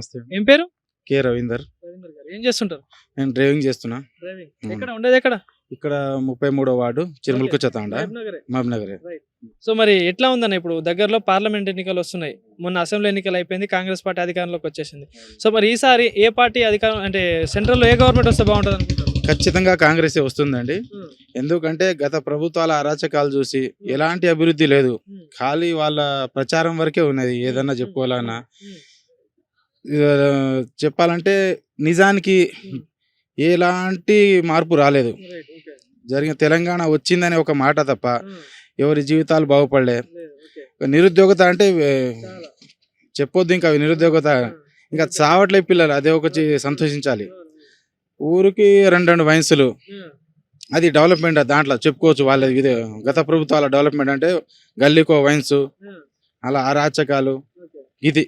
నమస్తే. ఏం పేరు? కే రవీందర్. రవీందర్ గారు ఏం చేస్తుంటారు? నేను డ్రైవింగ్ చేస్తున్నా. డ్రైవింగ్. అవును. ఎక్కడ ఉండేది ఎక్కడ? ఇక్కడ 33వ వార్డు చిరుముల్కు చెతాండ మహబూబ్నగరే. మహబూబ్నగరే. సో మరి ఎట్లా ఉందన్న ఇప్పుడు దగ్గరలో పార్లమెంట్ ఎన్నికలు వస్తున్నాయి. మొన్న అసెంబ్లీ ఎన్నికలు అయిపోయింది, కాంగ్రెస్ పార్టీ అధికారంలోకి వచ్చేసింది. సో మరి ఈసారి ఏ పార్టీ అధికారం అంటే సెంట్రల్లో ఏ గవర్నమెంట్ వస్తే బాగుంటుంది అనుకుంటారు? ఖచ్చితంగా కాంగ్రెస్ వస్తుందండి. ఎందుకంటే గత ప్రభుత్వాల అరాచకాలు చూసి ఎలాంటి అభివృద్ధి లేదు, ఖాళీ వాళ్ళ ప్రచారం వరకే ఉన్నది. ఏదన్నా చెప్పుకోవాలన్నా చెప్పాలంటే నిజానికి ఎలాంటి మార్పు రాలేదు. జరిగిన తెలంగాణ వచ్చిందనే ఒక మాట తప్ప ఎవరి జీవితాలు బాగుపడలే. నిరుద్యోగత అంటే చెప్పొద్దు, ఇంకా నిరుద్యోగత ఇంకా చావట్లే పిల్లలు, అదే ఒకటి సంతోషించాలి. ఊరికి రెండు వైన్సులు, అది డెవలప్మెంట్. దాంట్లో చెప్పుకోవచ్చు వాళ్ళ ఇది గత ప్రభుత్వాల డెవలప్మెంట్ అంటే గల్లీకో వైన్స్, అలా అరాచకాలు ఇది.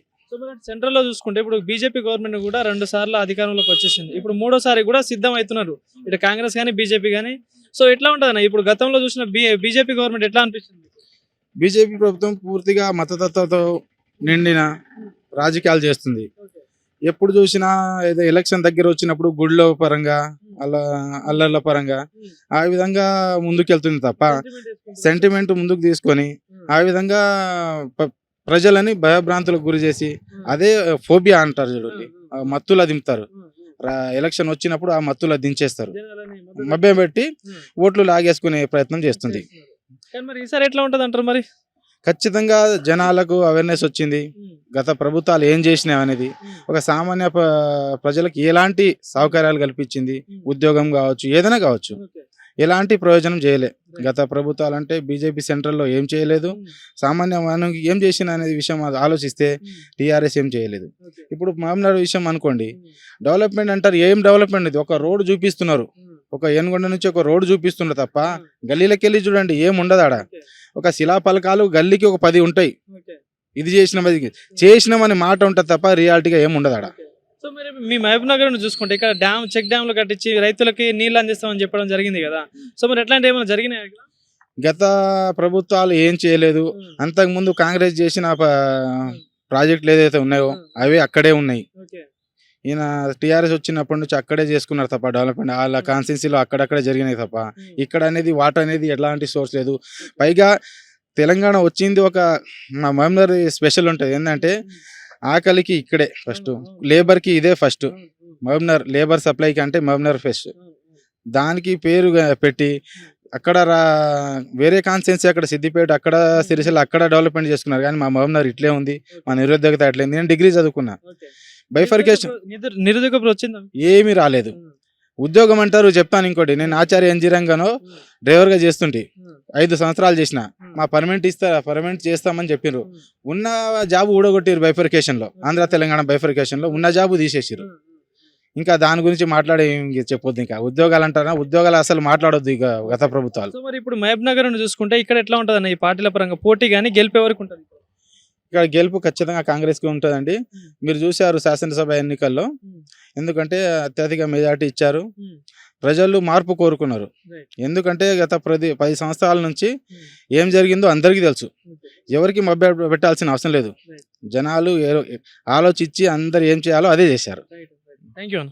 సెంట్రల్ లో చూసుకుంటే ఇప్పుడు బీజేపీ గవర్నమెంట్ కూడా 2 సార్లు అధికారంలోకి వచ్చేసింది. ఇప్పుడు 3వ సారి కూడా సిద్ధం అవుతున్నారు, ఇటు కాంగ్రెస్ కానీ బీజేపీ కానీ. సో ఎట్లా ఉంటుంది అన్న ఇప్పుడు గతంలో చూసిన బీజేపీ గవర్నమెంట్ ఎట్లా అనిపిస్తుంది? బీజేపీ ప్రభుత్వం పూర్తిగా మతతత్వతో నిండిన రాజకీయాలు చేస్తుంది. ఎప్పుడు చూసినా ఏదో ఎలక్షన్ దగ్గర వచ్చినప్పుడు గుళ్ళ పరంగా అల్లర్ల పరంగా ఆ విధంగా ముందుకెళ్తుంది తప్ప సెంటిమెంట్ ముందుకు తీసుకొని ఆ విధంగా ప్రజలని భయభ్రాంతులకు గురి చేసి అదే ఫోబియా అంటారు చూడండి, మత్తులా దింపుతారు. ఎలక్షన్ వచ్చినప్పుడు ఆ మత్తులా దించేస్తారు, మభ్యం పెట్టి ఓట్లు లాగేసుకునే ప్రయత్నం చేస్తుంది. మరి ఈసారి ఎట్లా ఉంటుంది అంటారు? మరి ఖచ్చితంగా జనాలకు అవేర్నెస్ వచ్చింది, గత ప్రభుత్వాలు ఏం చేసినాయి అనేది. ఒక సామాన్య ప్రజలకు ఎలాంటి సౌకర్యాలు కల్పించింది, ఉద్యోగం కావచ్చు, ఏదైనా కావచ్చు, ఎలాంటి ప్రయోజనం చేయలే. గత ప్రభుత్వాలు అంటే బీజేపీ సెంట్రల్లో ఏం చేయలేదు, సామాన్య మానవునికి ఏం చేసిన అనేది విషయం ఆలోచిస్తే టీఆర్ఎస్ ఏం చేయలేదు. ఇప్పుడు మహబూబ్నగర్ విషయం అనుకోండి, డెవలప్మెంట్ అంటారు, ఏం డెవలప్మెంట్ ఇది? ఒక రోడ్డు చూపిస్తున్నారు, ఒక ఏనుగొండ నుంచి ఒక రోడ్డు చూపిస్తున్నారు తప్ప గల్లీలోకి వెళ్ళి చూడండి ఏం ఉండదు ఆడ. ఒక శిలా పలకాలు గల్లీకి ఒక 10 ఉంటాయి, ఇది చేసినామని మాట ఉంటుంది తప్ప రియాలిటీగా ఏం ఉండదు ఆడ. సో మరి మీ మహబూబ్నగర్ చూసుకుంటే ఇక్కడ చెక్ డ్యామ్లు కట్టించి రైతులకి నీళ్ళు అందిస్తామని చెప్పడం జరిగింది కదా. సో మరి ఎట్లాంటి ఏమైనా జరిగినాయి? గత ప్రభుత్వాలు ఏం చేయలేదు. అంతకుముందు కాంగ్రెస్ చేసిన ప్రాజెక్టులు ఏదైతే ఉన్నాయో అవి అక్కడే ఉన్నాయి. ఈయన టీఆర్ఎస్ వచ్చినప్పటి నుంచి అక్కడే చేసుకున్నారు తప్ప డెవలప్మెంట్ వాళ్ళ కాన్స్టిట్యున్సీలో అక్కడక్కడే జరిగినాయి తప్ప ఇక్కడ అనేది వాటర్ అనేది ఎలాంటి సోర్స్ లేదు. పైగా తెలంగాణ వచ్చింది ఒక మా మహబూబ్నగర్ స్పెషల్ ఉంటుంది ఏంటంటే ఆకలికి ఇక్కడే ఫస్ట్, లేబర్కి ఇదే ఫస్ట్. మహబూబ్నగర్ లేబర్ సప్లైకి అంటే మహబూబ్నగర్ ఫస్ట్, దానికి పేరు పెట్టి అక్కడ వేరే కాన్స్టిట్యున్సీ అక్కడ సిద్దిపేట, అక్కడ సిరిసిల్ల అక్కడ డెవలప్మెంట్ చేసుకున్నారు. కానీ మా మహబూబ్నగర్ ఇట్లే ఉంది, మా నిరుద్యోగత అట్లేదు. నేను డిగ్రీ చదువుకున్నా, బైఫర్కేషన్ నిరుద్యోగం వచ్చింది ఏమీ రాలేదు. ఉద్యోగం అంటారు, చెప్తాను ఇంకోటి. నేను ఆచార్య ఇంజనీరింగ్గానో డ్రైవర్గా చేస్తుంటే 5 సంవత్సరాలు చేసిన, మా పర్మనెంట్ చేస్తామని చెప్పిర్రు. ఉన్న జాబ్ ఊడగొట్టిరు బైఫర్కేషన్లో, ఆంధ్ర తెలంగాణ బైఫర్కేషన్లో ఉన్న జాబు తీసేసారు. ఇంకా దాని గురించి మాట్లాడే చెప్పొద్దు. ఇంకా ఉద్యోగాలు అంటారా, ఉద్యోగాలు అసలు మాట్లాడొద్దు ఇక గత ప్రభుత్వాలు. సో మరి ఇప్పుడు మహబూబ్నగర్ చూసుకుంటే ఇక్కడ ఎట్లా ఉంటుంది అన్న ఈ పార్టీల పరంగా పోటీ కానీ గెలిపే వరకు ఉంటుంది? ఇక్కడ గెలుపు ఖచ్చితంగా కాంగ్రెస్కి ఉంటుందండి. మీరు చూశారు శాసనసభ ఎన్నికల్లో, ఎందుకంటే అత్యధిక మెజార్టీ ఇచ్చారు. ప్రజలు మార్పు కోరుకున్నారు. ఎందుకంటే గత 10 సంవత్సరాల నుంచి ఏం జరిగిందో అందరికీ తెలుసు, ఎవరికి మభ్య పెట్టాల్సిన అవసరం లేదు. జనాలు ఆలోచించి అందరు ఏం చేయాలో అదే చేశారు. Thank you.